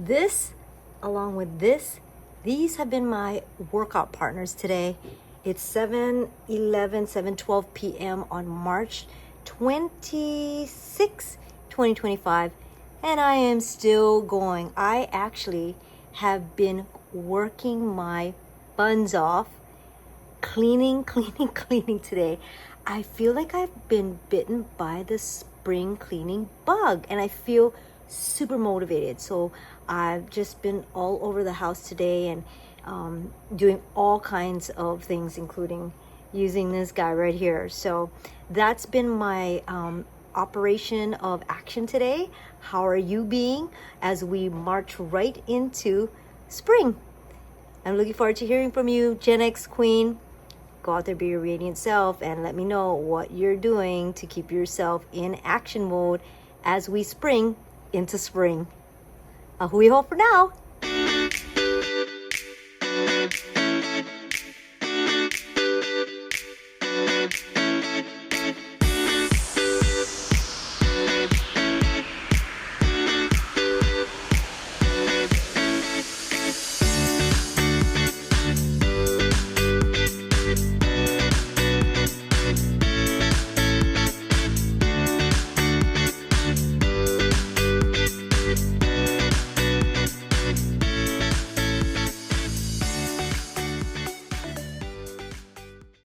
This, along with this, these have been my workout partners today. It's 7:12 p.m. on March 26, 2025, and I am still going. I actually have been working my buns off, cleaning today. I feel like I've been bitten by the spring cleaning bug, and I feel super motivated. So I've just been all over the house today and doing all kinds of things, including using this guy right here. So that's been my operation of action today. How are you being as we march right into spring? I'm looking forward to hearing from you, GenX Queen. Go out there, be your radiant self, and let me know what you're doing to keep yourself in action mode as we spring into spring. Ahui ho for now.